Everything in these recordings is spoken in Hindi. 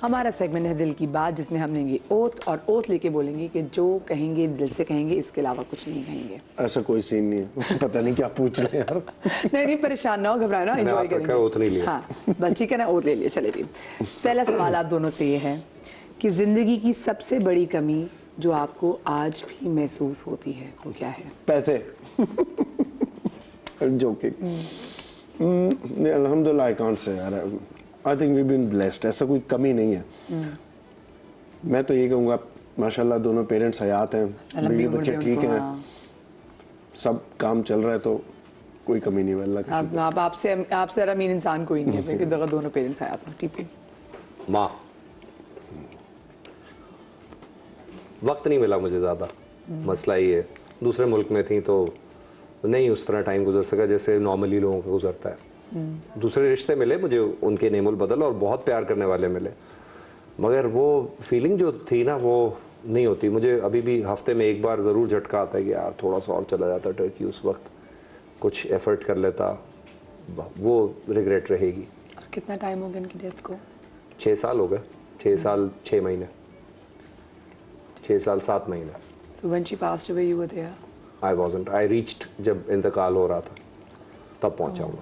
हमारा सेगमेंट है दिल की बात, जिसमें हम लेंगे ओथ और ओथ लेके बोलेंगे कि जो कहेंगे दिल से कहेंगे, इसके अलावा कुछ नहीं कहेंगे। ऐसा कोई सीन नहीं है। पता नहीं क्या पूछ रहे हैं यार। नहीं परेशान ना हो, घबराए ना, एंजॉय करेंगे। ओथ नहीं लिया। हाँ बस ठीक है ना, ओथ ले लिया। चले जी, पहला सवाल आप दोनों से ये है कि जिंदगी की सबसे बड़ी कमी जो आपको आज भी महसूस होती है वो क्या है? पैसे। जोकिंग। अल्हम्दुलिल्लाह आई कांट से यार, I think we been blessed, ऐसा कोई कमी नहीं है। मैं तो ये कहूँगा माशाल्लाह दोनों पेरेंट्स हयात हैं, बीवी बच्चे ठीक हैं, सब काम चल रहा है, तो कोई कमी नहीं है अल्लाह का। आपसे अमीन इंसान कोई नहीं है क्योंकि दोनों पेरेंट्स हयात हैं। ठीक है। माँ, वक्त नहीं मिला मुझे ज़्यादा, मसला ये है। दूसरे मुल्क में थी तो नहीं उस तरह टाइम गुजर सका जैसे नॉर्मली लोगों को गुजरता है। दूसरे रिश्ते मिले मुझे, उनके नेमुल बदल, और बहुत प्यार करने वाले मिले, मगर वो फीलिंग जो थी ना वो नहीं होती। मुझे अभी भी हफ्ते में एक बार ज़रूर झटका आता है कि यार थोड़ा सा और चला जाता टर्की, उस वक्त कुछ एफर्ट कर लेता, वो रिग्रेट रहेगी। और कितना टाइम हो गया इनकी डेथ को? 6 साल हो गए। 6 साल 6 महीने, 6 साल 7 महीने। So when she passed away, you were there? I wasn't. I reached जब इंतकाल हो रहा था तब पहुंचा हूँ।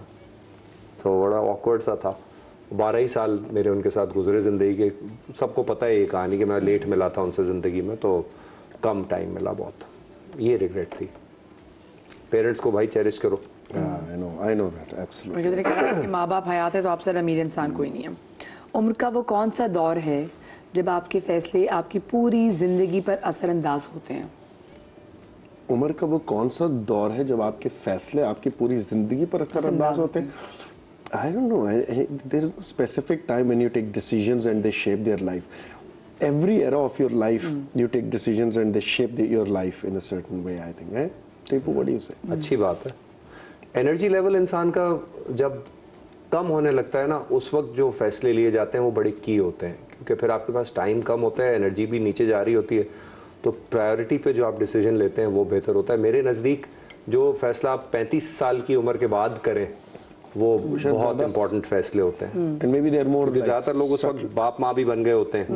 तो बड़ा awkward सा था। 12 ही साल मेरे उनके साथ गुजरे ज़िंदगी के। सबको पता है ये कहानी कि मैं लेट मिला था उनसे ज़िंदगी में, तो कम टाइम मिला बहुत। ये रिग्रेट थी। पेरेंट्स को भाई चेरिश करो। I know that, absolutely. आपके माँ बाप हयात है तो आपसे अमीर इंसान कोई नहीं है। उम्र का वो कौन सा दौर है जब आपके फैसले आपकी पूरी जिंदगी पर असरअंदाज होते हैं? उम्र का वो कौन सा दौर है जब आपके फैसले आपकी पूरी जिंदगी पर असरअंदाज होते हैं? I don't know. There is a specific time when you take decisions and they shape their life. Every era of your life, you take decisions and they shape your life in a certain way, I think. Tipu, what do you say? अच्छी बात है। एनर्जी लेवल इंसान का जब कम होने लगता है ना, उस वक्त जो फैसले लिए जाते हैं वो बड़े की होते हैं, क्योंकि फिर आपके पास टाइम कम होता है, एनर्जी भी नीचे जा रही होती है, तो प्रायोरिटी पे जो आप डिसीजन लेते हैं वो बेहतर होता है। मेरे नज़दीक जो फैसला आप 35 साल की उम्र के बाद करें वो बहुत इंपॉर्टेंट फैसले होते हैं। And maybe they are more like ज़्यादातर लोग उस वक्त बाप माँ भी बन गए होते हैं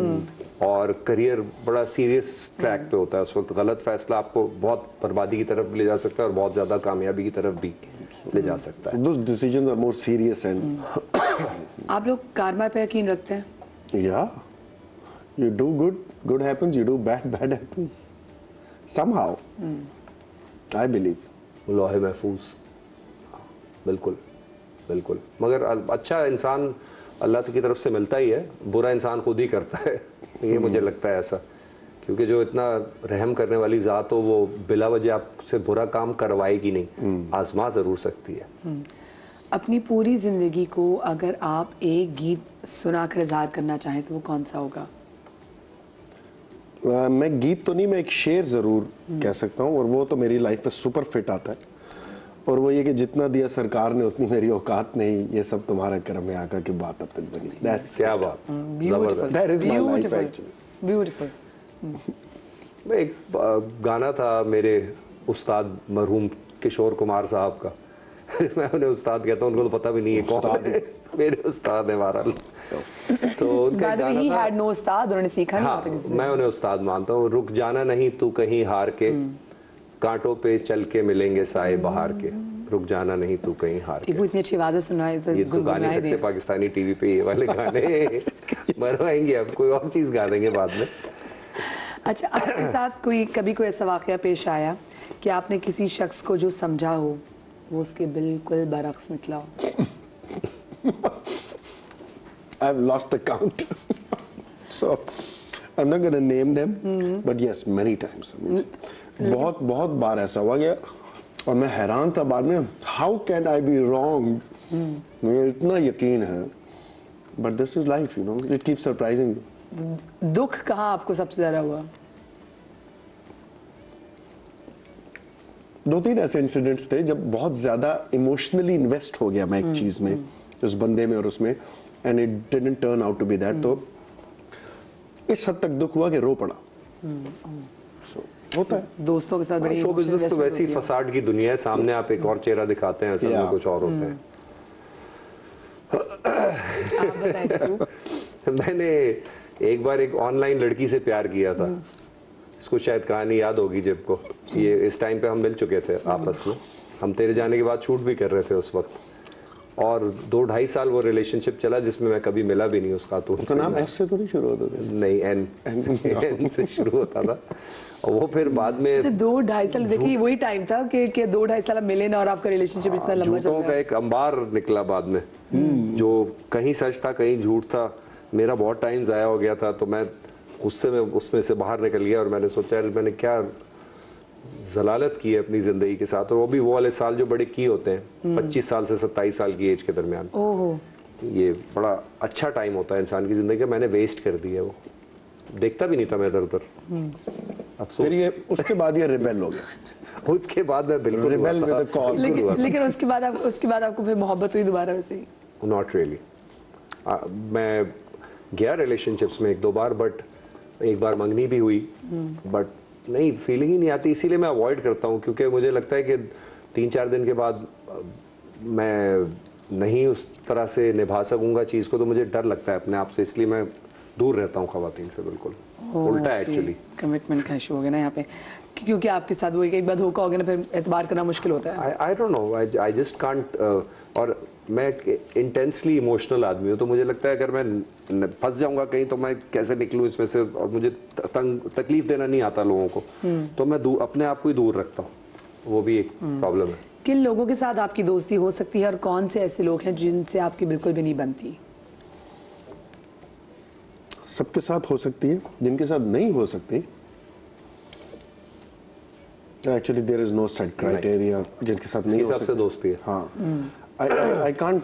और करियर बड़ा सीरियस ट्रैक पे होता है। उस वक्त गलत फैसला आपको बहुत बर्बादी की तरफ ले जा सकता है और बहुत ज़्यादा कामयाबी की तरफ भी ले जा सकता है। Those decisions are more serious and आप लोग कार्मा पे यकीन रखते हैं? yeah, you do good happens, you do bad happens somehow. I believe. लौहे महफूज, बिल्कुल बिल्कुल। मगर अच्छा इंसान अल्लाह की तरफ से मिलता ही है, बुरा इंसान खुद ही करता है। ये मुझे लगता है ऐसा, क्योंकि जो इतना रहम करने वाली ज़ात हो वो बिला वजह आपसे बुरा काम करवाएगी नहीं, आजमा ज़रूर सकती है। अपनी पूरी ज़िंदगी को अगर आप एक गीत सुनाकर इज़हार करना चाहें तो वो कौन सा होगा? मैं गीत तो नहीं, मैं एक शेर ज़रूर कह सकता हूँ, और वो तो मेरी लाइफ पे सुपर फिट आता है, और वो ये कि जितना दिया सरकार ने उतनी मेरी औकात नहीं, ये सब तुम्हारा करम है आका की बात अब तक बनी। That's क्या बात, Beautiful. That is my life Beautiful. actually. Beautiful. एक गाना था मेरे उस्ताद मरहूम किशोर कुमार साहब का। मैं उन्हें उस्ताद कहता हूँ, उनको तो पता भी नहीं है कौन है। मेरे उस्ताद है बहरहाल। तो उनका गाना he था, had no उस्ताद, उन्होंने सीखा नहीं हाँ, होता किसी से। मैं उन्हें उस्ताद मानता हूँ। रुक जाना नहीं तू कहीं हार के, कांटों पे चल के मिलेंगे साए बहार के, रुक जाना नहीं तू कहीं हार के। टीपू इतनी अच्छी आवाज़ सुनाए तो ये तो गा नहीं सकते पाकिस्तानी टीवी पे ये वाले गाने। मरवाएंगे, अब कोई और चीज़ गा देंगे बाद में। अच्छा, आपके साथ कभी कोई ऐसा वाक़या पेश आया कि आपने किसी शख्स को जो समझा हो वो उसके बिल्कुल बरअक्स निकला हो? I've lost the count. So I'm not going to name them, but yes, many times. I mean, बहुत बार ऐसा हुआ गया और मैं हैरान था बाद में, how can I be wrong? मुझे इतना यकीन है, but this is life, you know, it keeps surprising you. दुख कहाँ आपको सबसे ज़्यादा हुआ? 2-3 ऐसे इंसिडेंट्स थे जब बहुत ज़्यादा इमोशनली इन्वेस्ट हो गया मैं एक चीज़ में, उस बंदे में और उसमें, and it didn't turn out to be that. तो इस हद तक दुख हुआ कि रो पड़ा। होता है दोस्तों के साथ बड़ी शो बिजनेस तो वैसी फसाड की दुनिया है, सामने आप एक और चेहरा दिखाते हैं, असल में कुछ और होते हैं। आप बताएं। मैंने एक बार एक ऑनलाइन लड़की से प्यार किया था, इसको शायद कहानी याद होगी जब को, ये इस टाइम पे हम मिल चुके थे आपस में, हम तेरे जाने के बाद शूट भी कर रहे थे उस वक्त, और 2-2.5 साल वो रिलेशनशिप चला जिसमें मैं कभी मिला भी नहीं उस खातून से। नाम एस से तो नहीं शुरू होता था? नहीं, एन से शुरू होता था, और वो फिर बाद में 2-2.5 साल, देखिए वही टाइम था कि 2-2.5 साल आप मिले ना और आपका रिलेशनशिप इतना लंबा चल झूठों रहा का है। एक अंबार निकला बाद में, जो कहीं सच था कहीं झूठ था। मेरा बहुत टाइम जाया हो गया था, तो मैं गुस्से में उसमें से बाहर निकल गया और मैंने सोचा यार मैंने क्या जलालत की है अपनी जिंदगी के साथ, और वो भी वो वाले साल जो बड़े की होते हैं, 25 साल से 27 साल की एज के दरमियान। ओहो, ये बड़ा अच्छा टाइम होता है इंसान की जिंदगी का, मैंने वेस्ट कर दिया। वो देखता भी नहीं था मैं इधर उधर, अफसोस। फिर ये उसके बाद ये रिबेल हो गया। उसके बाद मैं बिल्कुल Rebel with a cause. लेकिन उसके बाद आपको फिर मोहब्बत हुई दोबारा वैसे ही? Not really. मैं गया रिलेशनशिप्स में 1-2 बार, बट एक बार मंगनी भी हुई, बट नहीं, फीलिंग ही नहीं आती, इसीलिए मैं अवॉइड करता हूँ, क्योंकि मुझे लगता है कि 3-4 दिन के बाद मैं नहीं उस तरह से निभा सकूंगा चीज़ को, तो मुझे डर लगता है अपने आप से, इसलिए मैं दूर रहता हूँ खवातीन से। बिल्कुल उल्टा है एक्चुअली। कमिटमेंट का इशू हो गया ना यहाँ पे, क्योंकि आपके साथ वो एक बार धोखा हो गया ना, फिर एतबार करना मुश्किल होता है। I don't know, I just can't. और मैं इंटेंसली इमोशनल आदमी हूँ, तो मुझे लगता है अगर मैं फंस जाऊंगा कहीं तो मैं कैसे निकलूँ इसमें से, और मुझे तकलीफ देना नहीं आता लोगों को, तो मैं अपने आप को ही दूर रखता हूँ, वो भी एक प्रॉब्लम है। किन लोगों के साथ आपकी दोस्ती हो सकती है और कौन से ऐसे लोग हैं जिनसे आपकी बिल्कुल भी नहीं बनती? सबके साथ हो सकती है, जिनके साथ नहीं हो सकती, actually there is no set criteria जिनके साथ नहीं हो सकती। सबसे दोस्ती है। हाँ, आई कांट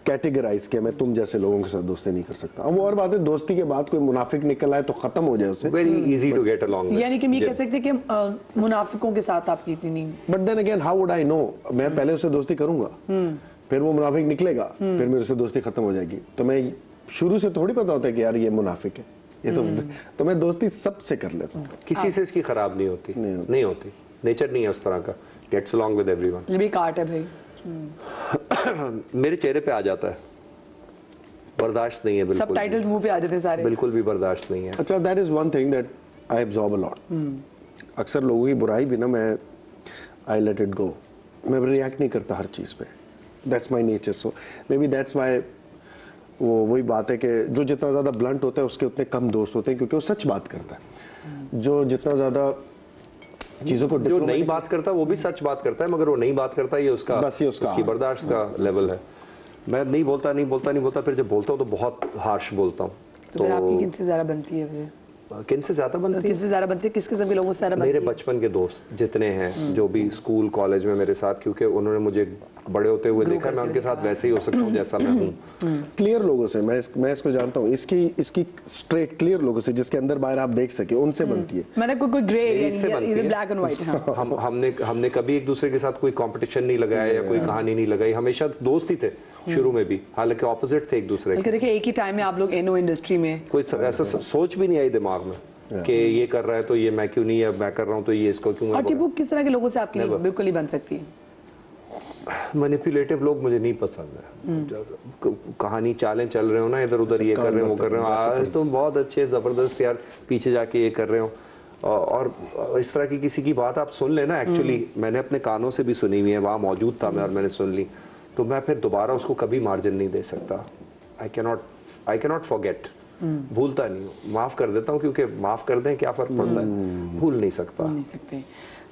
कैटेगराइज कि मैं तुम जैसे लोगों के साथ दोस्ती नहीं कर सकता। अब वो और बात है, दोस्ती के बाद कोई मुनाफिक निकल आए तो खत्म हो जाए उससे। Very easy to get along. यानी कि मैं कह सकते कि मुनाफिकों के साथ आपकी इतनी नहीं। But then again how would I know? मैं पहले उससे दोस्ती करूंगा, फिर वो मुनाफिक निकलेगा, फिर मेरे से दोस्ती खत्म हो जाएगी, तो मैं शुरू से थोड़ी पता होता है कि यार ये मुनाफिक है, ये तो मैं दोस्ती सबसे कर लेता हूँ। किसी से इसकी खराब नहीं होती, नहीं होती, नेचर नहीं है उस तरह का, गेट्स अलोंग विद एवरीवन। ये भी एक आर्ट है भाई। मेरे चेहरे पे आ जाता है, बर्दाश्त नहीं है बिल्कुल। सब टाइटल्स मुंह पे आ जाते हैं सारे। बिल्कुल भी बर्दाश्त नहीं है। अच्छा, that is one thing that I absorb a lot. अक्सर लोगों की बुराई भी ना मैं आई लेट इट गो, मैं रिएक्ट नहीं करता हर चीज़ पे, that's my nature. So may be that's why वो वही बात है कि जो जितना ज़्यादा ब्लंट होता है उसके उतने कम दोस्त होते हैं, क्योंकि वो सच बात करता है। जो जितना ज़्यादा चीज़ों को जो नहीं बात करता वो भी सच बात करता है, मगर वो नहीं बात करता ये उसका उसकी बर्दाश्त का लेवल है। मैं नहीं बोलता, फिर जब बोलता हूँ तो बहुत हार्श बोलता हूँ। तो फिर आपकी किनसे ज़्यादा बनती है? किनसे ज़्यादा बनती है? किनसे ज़्यादा बनती है? किस किस्म के लोगों से ज़्यादा बनती है? मेरे बचपन के दोस्त जितने हैं, जो भी स्कूल कॉलेज में मेरे साथ, क्योंकि उन्होंने मुझे बड़े होते हुए देखा, मैं उनके साथ वैसे ही हो सकता हूँ जैसा मैं हूँ। क्लियर लोगों से मैं इसको जानता हूँ, इसकी स्ट्रेट क्लियर लोगों से जिसके अंदर बाहर आप देख सके, उनसे बनती है। मैंने कोई ग्रे एरिया, इधर ब्लैक एंड व्हाइट। हमने कभी एक दूसरे के साथ कोई कंपटीशन नहीं लगाया या कोई कहानी नहीं लगाई, हमेशा दोस्त ही थे शुरू में भी, हालांकि ऑपोजिट थे एक दूसरे के। देखिए एक ही टाइम में आप लोग एनो इंडस्ट्री में, कोई ऐसा सोच भी नहीं आई दिमाग में कि ये कर रहा है तो ये मैं क्यों नहीं, है मैं कर रहा हूँ तो ये इसको क्यों। और टिपू, किस तरह के लोगों से आपकी बिल्कुल नहीं बन सकती? मैनिपुलेटिव लोग मुझे नहीं पसंद है। कहानी चालें चल रहे हो ना, इधर उधर ये कर रहे हो, वो कर रहे हो, आज तुम बहुत अच्छे जबरदस्त यार पीछे जाके ये कर रहे हो, और इस तरह की किसी की बात आप सुन लेना, एक्चुअली मैंने अपने कानों से भी सुनी हुई है, वहाँ मौजूद था मैं और मैंने सुन ली, तो मैं फिर दोबारा उसको कभी मार्जिन नहीं दे सकता। आई कैनॉट फॉरगेट, भूलता नहीं हूँ, माफ कर देता हूँ, क्योंकि माफ कर दें क्या फर्क पड़ता है, भूल नहीं सकते।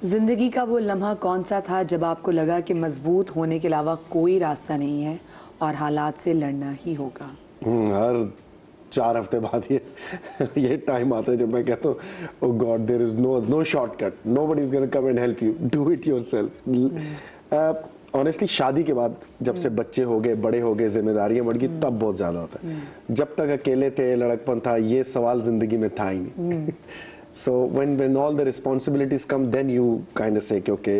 जिंदगी का वो लम्हा कौन सा था जब आपको लगा कि मजबूत होने के अलावा कोई रास्ता नहीं है और हालात से लड़ना ही होगा? हर 4 हफ्ते बाद ये टाइम आता है जब मैं कहता हूँ, oh God, there is no shortcut, nobody is gonna come and help you, do it yourself. Honestly शादी के बाद जब से बच्चे हो गए, बड़े हो गए, जिम्मेदारियां बढ़ गई, तब बहुत ज्यादा होता है। जब तक अकेले थे, लड़कपन था, ये सवाल जिंदगी में था ही नहीं। So when all the responsibilities come, then you kind of say okay,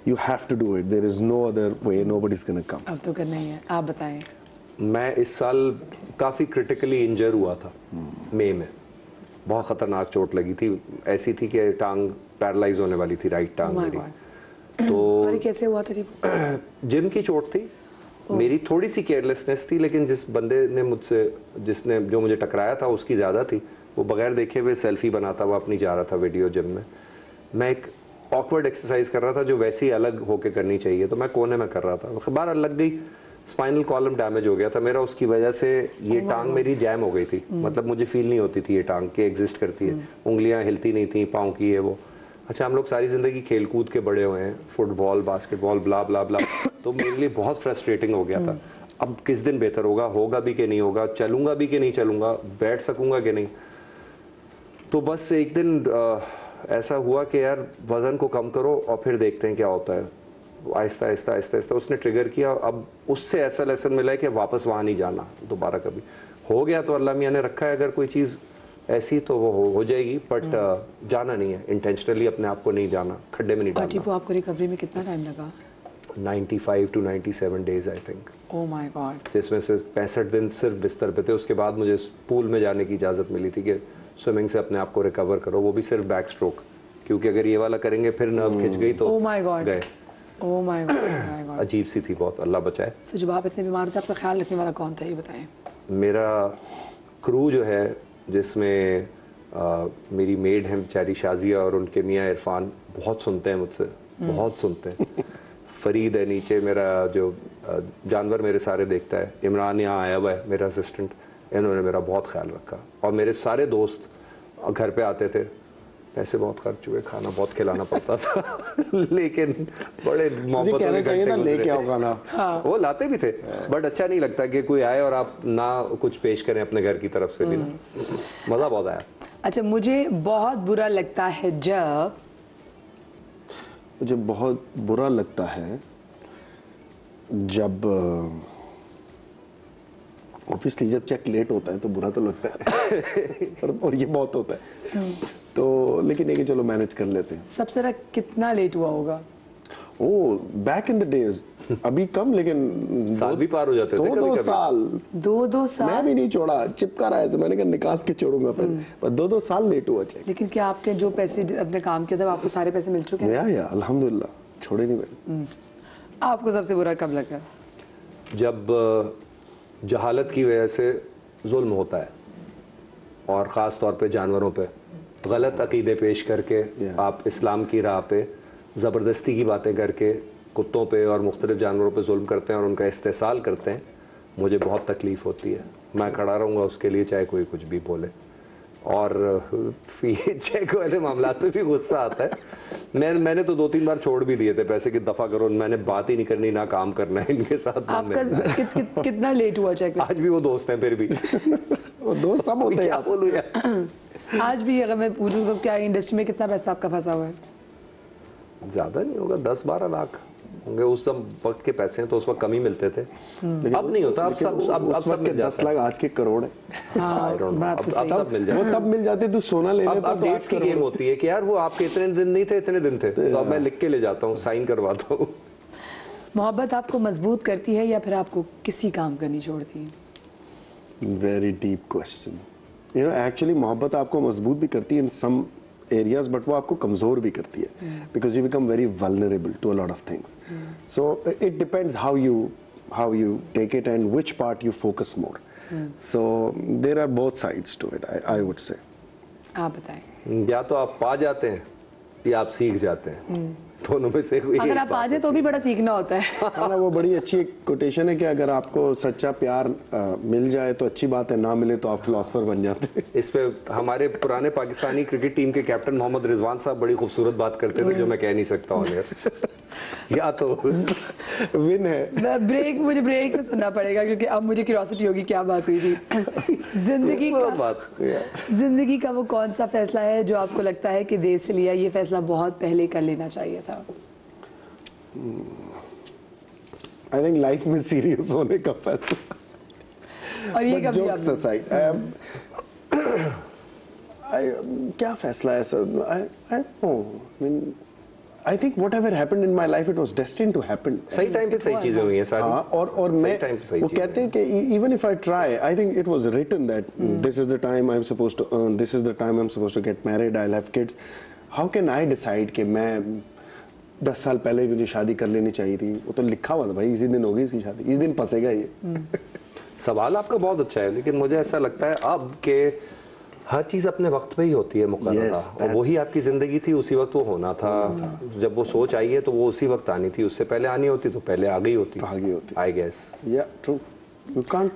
you have to do it, there is no other way, nobody's going to come. अब तो करना ही है। आप बताएं। मैं इस साल काफ़ी क्रिटिकली इंजर हुआ था, मई में बहुत ख़तरनाक चोट लगी थी, ऐसी थी कि टांग पैरालाइज होने वाली थी, राइट टांग मेरी। तो और कैसे हुआ था? जिम की चोट थी, मेरी थोड़ी सी केयरलेसनेस थी, लेकिन जिस बंदे ने मुझसे जिसने जो मुझे टकराया था उसकी ज़्यादा थी। वो बगैर देखे हुए सेल्फी बनाता हुआ अपनी जा रहा था वीडियो जिम में। मैं एक ऑकवर्ड एक्सरसाइज कर रहा था जो वैसी अलग होके करनी चाहिए, तो मैं कोने में कर रहा था, बाहर लग गई, स्पाइनल कॉलम डैमेज हो गया था मेरा, उसकी वजह से ये टांग मेरी जैम हो गई थी। मतलब मुझे फील नहीं होती थी ये टांग के एग्जिस्ट करती है, उंगलियां हिलती नहीं थी पाँव की है वो। अच्छा, हम लोग सारी ज़िंदगी खेल कूद के बड़े हुए हैं, फुटबॉल बास्केटबॉल ब्ला ब्ला ब्ला, तो मेरे लिए बहुत फ्रस्ट्रेटिंग हो गया था। अब किस दिन बेहतर होगा भी कि नहीं होगा, चलूँगा भी कि नहीं चलूँगा, बैठ सकूँगा कि नहीं। तो बस एक दिन ऐसा हुआ कि यार वज़न को कम करो और फिर देखते हैं क्या होता है। आहिस्ता आहिस्ता आहिस्ता आहिस्ता उसने ट्रिगर किया। अब उससे ऐसा लेसन मिला है कि वापस वहाँ नहीं जाना दोबारा कभी। हो गया तो अल्लाह मियाँ ने रखा है, अगर कोई चीज़ ऐसी तो वो हो जाएगी, बट जाना नहीं है इंटेंशनली, अपने आप को नहीं जाना, खड्डे में नहीं डालना। टीपू, आपको रिकवरी में कितना टाइम लगा? 95 to 97 days I think. Oh my God. जिसमें से 65 दिन सिर्फ बिस्तर पे थे। उसके बाद मुझे पूल में जाने की इजाज़त मिली थी कि स्विमिंग से अपने आप को रिकवर करो, वो भी सिर्फ बैक स्ट्रोक, क्योंकि अगर ये वाला करेंगे फिर नर्व खिंच गई तो ओह माय गॉड, गए। Oh my God. अजीब सी थी बहुत, अल्लाह बचाए। सो जब आप इतने बीमार थे, आपका ख्याल रखने वाला कौन था, ये बताएं। मेरा क्रू जो है, जिसमें मेरी मेड है बेचारी शाजिया और उनके मियाँ इरफान, बहुत सुनते हैं मुझसे, बहुत सुनते हैं। फरीद है नीचे मेरा जो जानवर मेरे सारे देखता है, इमरान यहाँ आया हुआ है मेरा असिस्टेंट, इन्होंने मेरा बहुत ख्याल रखा। और मेरे सारे दोस्त घर पे आते थे, पैसे बहुत खर्च हुए, खाना बहुत खिलाना पड़ता था लेकिन बड़े मोहब्बत कहना चाहिए था लेके आओ खाना। वो लाते भी थे, बट अच्छा नहीं लगता कि कोई आए और आप ना कुछ पेश करें अपने घर की तरफ से भी ना। मज़ा बहुत आया। अच्छा, मुझे बहुत बुरा लगता है जब, मुझे बहुत बुरा लगता है जब ऑब्वियसली जब चेक लेट होता है तो बुरा तो लगता है और ये बहुत होता है तो, लेकिन ये कि चलो मैनेज कर लेते हैं। सबसे ज़्यादा कितना लेट हुआ होगा? ओ बैक इन द डेज, अभी कम, लेकिन साल भी पार हो जाते थे दो कभी-कभी। साल, दो साल मैं भी नहीं छोड़ा, चिपका रहा है ऐसे, मैंने कहा निकाल के छोड़ूंगा पर 2 साल लेट हुआ चेक। लेकिन क्या आपके जो पैसे अपने काम किया था, आपको सारे पैसे मिल चुके हैं? या अल्हम्दुलिल्लाह, छोड़े नहीं मैंने। आपको सबसे बुरा कब लगा? जब जहालत की वजह से जुल्म होता है, और ख़ास तौर पे जानवरों पे गलत अकीदे पेश करके आप इस्लाम की राह पे ज़बरदस्ती की बातें करके कुत्तों पे और मुख्तलिफ जानवरों पे जुल्म करते हैं और उनका इस्तेसाल करते हैं, मुझे बहुत तकलीफ़ होती है। मैं खड़ा रहूँगा उसके लिए, चाहे कोई कुछ भी बोले। और ये चेक वाले मामला पे भी गुस्सा आता है। मैंने तो 2-3 बार छोड़ भी दिए थे पैसे की, दफ़ा करो, मैंने बात ही नहीं करनी, ना काम करना है इनके साथ। आपका कितना लेट हुआ चेक? आज भी वो दोस्त हैं फिर भी वो दोस्त सब होते हैं। क्या बोलूं यार। आज भी अगर मैं पूछूं तो क्या इंडस्ट्री में कितना पैसा आपका फंसा हुआ है? ज़्यादा नहीं होगा, 10-12 लाख होंगे। उस सब वक्त के पैसे हैं तो उस वक्त कम ही मिलते थे, अब नहीं होता, अब सब मिल जाता 10 लाख आज के करोड़ है। हाँ, बात तो सही। सब मिल जाता वो तब मिल जाते, तू सोना ले लेता अब तो डेट्स की गेम होती है कि यार वो आपके इतने दिन नहीं थे, इतने दिन थे, तो अब मैं लिख के ले जाता हूँ, साइन करवाता हूँ। मोहब्बत आपको मजबूत करती है या फिर आपको किसी काम करनी छोड़ती है? Very deep question. You know actually मोहब्बत आपको मजबूत भी करती है इन सम एरियाज, बट वो आपको कमजोर भी करती है, because you become very vulnerable to a lot of things. So it depends how you take it and which part you focus more. So there are both sides to it, I would say. आप बताएं। या तो आप पा जाते हैं या आप सीख जाते हैं, दोनों में से कोई अगर आप आ जाए तो भी बड़ा सीखना होता है। हाँ ना, वो बड़ी अच्छी एक कोटेशन है कि अगर आपको सच्चा प्यार मिल जाए तो अच्छी बात है, ना मिले तो आप फिलोसफर बन जाते हैं। इस पे हमारे पुराने पाकिस्तानी क्रिकेट टीम के कैप्टन मोहम्मद रिजवान साहब बड़ी खूबसूरत बात करते थे जो मैं कह नहीं सकता हूँ। या तो विन है। मुझे ब्रेक में सुनना पड़ेगा क्योंकि अब मुझे क्यूरियोसिटी होगी क्या बात हुई थी। जिंदगी का वो कौन सा फैसला है जो आपको लगता है कि देर से लिया, ये फैसला बहुत पहले कर लेना चाहिए था? आई थिंक लाइफ में सीरियस होने का फैसला। और ये कभी जोक्स असाइड, क्या फैसला है sir? I think whatever happened in my life, it was destined to happen. सही टाइम पे सही चीजें हुई हैं सारी। हाँ, और मैं वो कहते हैं कि even if I try, I think it was written that this is the time I'm supposed to earn, this is the time I'm supposed to get married, I'll have kids. How can I decide कि मैं 10 साल पहले ही मुझे शादी कर लेनी चाहिए थी, वो तो लिखा हुआ था भाई, इसी दिन होगी इसकी शादी, इस दिन फंसेगा ये। सवाल आपका बहुत अच्छा है, लेकिन मुझे ऐसा लगता है अब के हर चीज अपने वक्त पे ही होती है मुकर्रर, Yes, और वही आपकी जिंदगी थी, उसी वक्त वो होना था। जब वो सोच आई है तो वो उसी वक्त आनी थी, उससे पहले आनी होती तो पहले आ गई होती, आई गेस। या true, you can't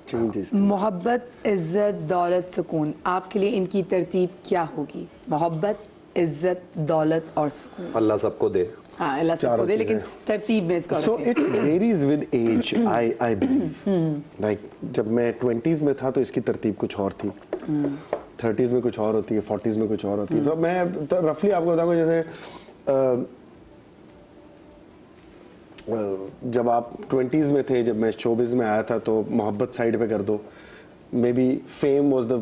change this. मोहब्बत, इज्जत, दौलत, सुकून, आपके लिए इनकी तरतीब क्या होगी? मोहब्बत, इज्जत, दौलत और सुकून। अल्लाह सबको दे। हाँ, अल्लाह सबको दे, लेकिन तरतीब में इसको So रखें। it varies with age, I believe. Like जब मैं 20s में था तो इसकी तरतीब कुछ और थी, 30s में कुछ और होती है, 40s में कुछ और होती है। So मैं तो रफली आपको बताऊंगा, जैसे जब आप 20s में थे, जब मैं शोबिज़ में आया था, तो मोहब्बत साइड पे कर दो, may be fame was the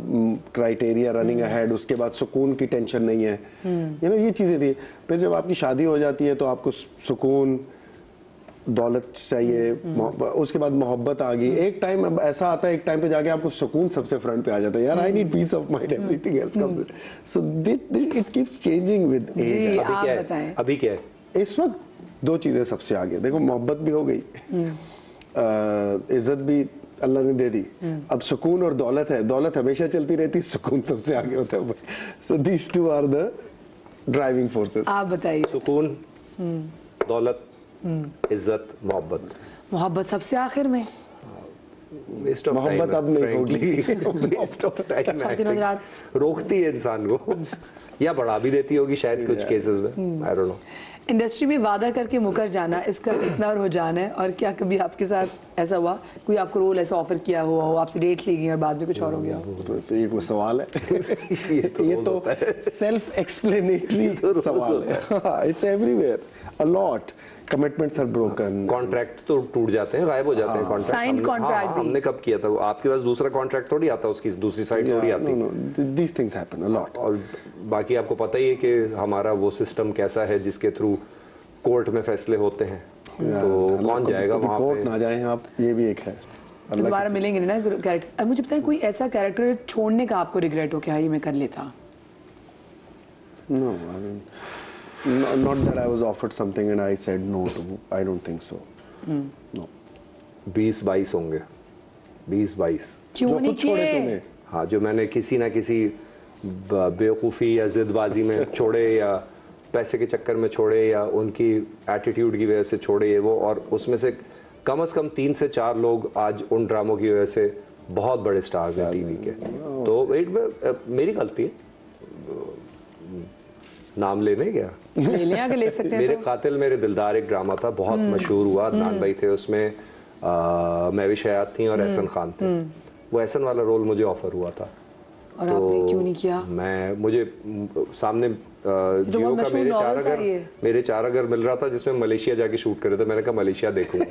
criteria running ahead, उसके बाद सुकून की टेंशन नहीं है, यू नो ये चीज़ें थी। फिर जब आपकी शादी हो जाती है तो आपको सुकून, दौलत चाहिए, उसके बाद मोहब्बत आ गई। एक टाइम अब ऐसा आता है, एक टाइम पे जाके आपको सुकून सबसे फ्रंट पे आ जाता है, यार I need peace of mind, everything else comes. So it keeps changing with जी, एज। आप क्या है? बताएं। अभी क्या है? इस वक्त दो चीजें सबसे आगे, देखो मोहब्बत भी हो गई, इज्जत भी अल्लाह ने दे दी, अब सुकून और दौलत है। दौलत हमेशा चलती रहती, सुकून सबसे आगे होता है। So these two are the driving forces. आप बताइए। सुकून, दौलत, इज्जत, मोहब्बत। मोहब्बत सबसे आखिर में। वेस्ट ऑफ मोहब्बत अब नहीं होगी। वेस्ट ऑफ टाइम दिनों रात रोकती है इंसान को, या बढ़ा भी देती होगी शायद कुछ केसेस में, आई डोंट नो। इंडस्ट्री में वादा करके मुकर जाना, इसका कितना रुझान है? और क्या कभी आपके साथ ऐसा हुआ, कोई आपको रोल ऐसा ऑफर किया हुआ हो, आपसे डेट ली गई और बाद में कुछ और हो गया हो? तो ये कोई सवाल है? ये तो सेल्फ एक्सप्लेनेटरी सवाल है। It's everywhere, a lot. Commitments are broken, contract तो टूट जाते हैं, गायब हो जाते हैं कॉन्ट्रैक्ट। Signed contract भी। हमने कब किया था? आपके पास दूसरा कॉन्ट्रैक्ट थोड़ी आता, उसकी दूसरी साइड थोड़ी आती। These things happen a lot. और बाकी आपको पता ही है कि हमारा वो सिस्टम कैसा है जिसके थ्रू कोर्ट में फैसले होते हैं, तो कौन जाएगा वहां पे? कोर्ट ना जाए आप, ये भी एक है। तो दोबारा मिलेंगे ना कैरेक्टर। अब मुझे बताएं, कोई ऐसा कैरेक्टर छोड़ने का आपको रिग्रेट हो कि हाँ ये मैं कर लेता? No, I mean, not that I was offered something and I said no to. I don't think so. No. 20-22 होंगे, 20-22। क्यों जो नहीं खुद छोड़े किए? तूने। हाँ, जो मैंने किसी ना किसी बेवकूफ़ी या जिदबाजी में छोड़े, या पैसे के चक्कर में छोड़े, या उनकी एटीट्यूड की वजह से छोड़े, ये वो। और उसमें से कम 3 से 4 लोग आज उन ड्रामों की वजह से बहुत बड़े स्टार्स हैं टीवी के। तो मेरी गलती है, नाम लेने क्या ले लें, आगे ले सकते हैं मेरे तो। कातिल मेरे दिलदार एक ड्रामा था, बहुत मशहूर हुआ, अदनान भाई थे उसमें, महविश हयात थी और एहसन खान थे। वो एहसन वाला रोल मुझे ऑफर हुआ था, और आपने क्यों नहीं किया? मुझे सामने जियो का मेरे 4 अगर मिल रहा था, जिसमें मलेशिया जाके शूट करे थे। मैंने कहा मलेशिया देखूंगा।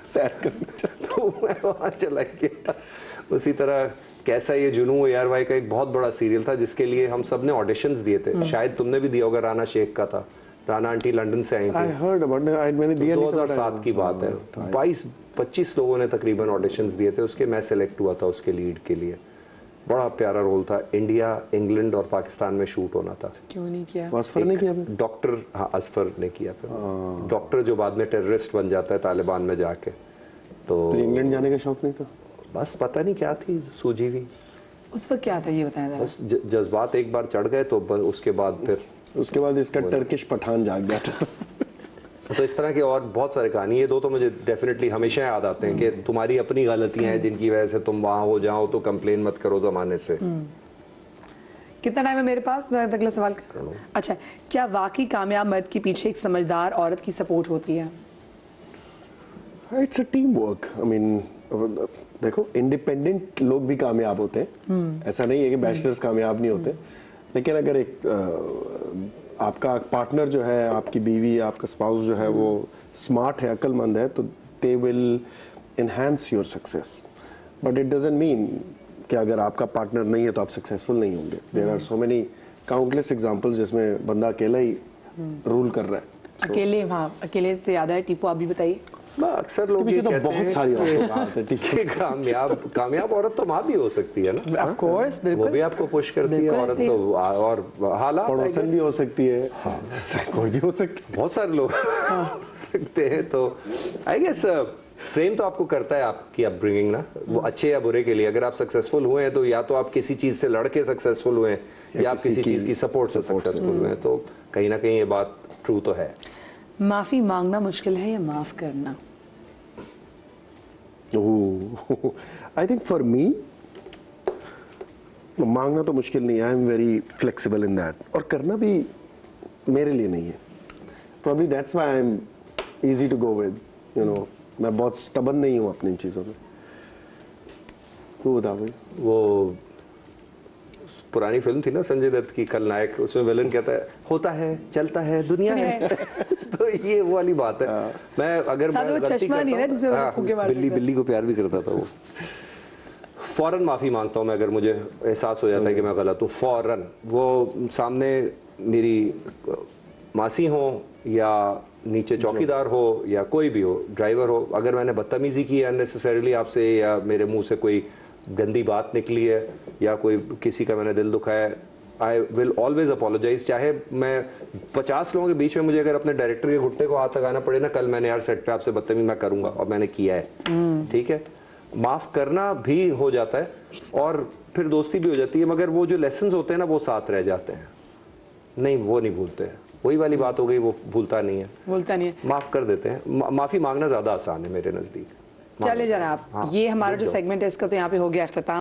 सैर करना चाहता तो मैं वहाँ चला गया। उसी तरह कैसा ये जुनून यार भाई का एक बहुत बड़ा सीरियल था, जिसके लिए हम सब ने ऑडिशंस दिए थे। शायद तुमने भी दिया होगा, राना शेख का था। राना आंटी लंदन से आई थी। I heard about it. मैंने दिया नहीं था। 2007 की बात है। 22-25 लोगों ने तकरीबन ऑडिशंस दिए थे उसके। मैं सेलेक्ट हुआ था उसके लीड के लिए। बड़ा प्यारा रोल था। इंडिया, इंग्लैंड और पाकिस्तान में शूट होना था। क्यों नहीं किया? असफर ने किया फिर? डॉक्टर, हाँ असफर ने किया फिर। डॉक्टर जो बाद में टेररिस्ट बन जाता है तालिबान में जाके। तो इंग्लैंड जाने का शौक नहीं था? बस पता नहीं क्या थी सूझी हुई। उस वक्त क्या था ये बताएं जरा। बस जज्बात एक बार चढ़ गए तो उसके बाद इसका टर्किश पठान जाग गया था। तो इस तरह के और बहुत सारे कहानी, ये दो तो मुझे डेफिनेटली हमेशा याद आते हैं कि तुम्हारी अपनी गलतियां हैं जिनकी वजह से तुम वहां हो जाओ, तो कंप्लेन मत करो जमाने से। कितना टाइम है मेरे पास? मैं अगला सवाल अच्छा, क्या वाकई कामयाब मर्द के पीछे एक समझदार औरत की सपोर्ट होती है? It's a team work. I mean देखो, इंडिपेंडेंट लोग भी कामयाब होते हैं, ऐसा नहीं है कि बैचलर्स कामयाब नहीं होते। लेकिन अगर एक आपका पार्टनर जो है, आपकी बीवी, आपका स्पाउस जो है, वो स्मार्ट है, अक्लमंद है, तो they will enhance your success. But it doesn't mean कि अगर आपका पार्टनर नहीं है तो आप सक्सेसफुल नहीं होंगे। There are so many countless examples जिसमें बंदा अकेला ही रूल कर रहा है। अकेले, हाँ, अकेले से याद है टीपू, आप भी बताइए। अक्सर लोग पीछे ये तो कहते बहुत हैं सारी कि- औरतें बात है, ठीक है। कि कामयाब औरत तो माँ भी हो सकती है ना, ऑफ कोर्स, वो बिल्कुल भी आपको पुश करती है बिल्कुल औरत सही। तो, और हालात I पड़ोसन guess, भी हो सकती है, कोई भी हो सकती है। बहुत सारे लोग हो सकते हैं। तो आई गेस फ्रेम तो आपको करता है आपकी अपब्रिंगिंग ना, वो अच्छे या बुरे के लिए। अगर आप सक्सेसफुल हुए हैं तो या तो आप किसी चीज से लड़के सक्सेसफुल हुए हैं या आप किसी चीज की सपोर्ट से सक्सेसफुल हुए हैं, तो कहीं ना कहीं ये बात ट्रू तो है। माफी मांगना मुश्किल है या माफ करना? आई थिंक फॉर मी मांगना तो मुश्किल नहीं है, I am very flexible in that, और करना भी मेरे लिए नहीं है। Probably that's why I am easy to go with, you know, मैं बहुत स्टबन नहीं हूँ अपनी चीज़ों में। वो बता भाई। वो पुरानी फिल्म थी ना संजय दत्त की खलनायक, उसमें विलन कहता है होता है चलता है दुनिया है तो ये वो वाली बात है। मैं अगर साथ मैं वो गलती चश्मा नहीं है करता जिसमें वो हूँ, फूंके मारते बिल्ली थे। बिल्ली को प्यार भी करता था वो। फौरन माफी मांगता हूँ मैं, अगर मुझे एहसास हो जाता है कि मैं गलत हूँ, फौरन। वो सामने मेरी मासी हो या नीचे चौकीदार हो या कोई भी हो, ड्राइवर हो, अगर मैंने बदतमीजी की है अननेसेसरीली आपसे, या मेरे मुंह से कोई गंदी बात निकली है या कोई किसी का मैंने दिल दुखाया है, आई विल ऑलवेज अपोलोजाइज। चाहे मैं 50 लोगों के बीच में मुझे अगर अपने डायरेक्टर के घुट्टे को हाथ लगाना पड़े ना, कल मैंने यार सेट पे आपसे बदतमीज मैं करूंगा और मैंने किया है, ठीक है, माफ करना भी हो जाता है और फिर दोस्ती भी हो जाती है। मगर वो जो लेसन्स होते हैं ना वो साथ रह जाते हैं, नहीं वो नहीं भूलते हैं। वही वाली बात हो गई, वो भूलता नहीं है, बोलता नहीं है। माफ कर देते हैं। माफी मांगना ज्यादा आसान है मेरे नजदीक। चले जनाब, हाँ, ये हमारा रुक जो जाओ। सेगमेंट है इसका तो यहाँ पे हो गया अख्ताम।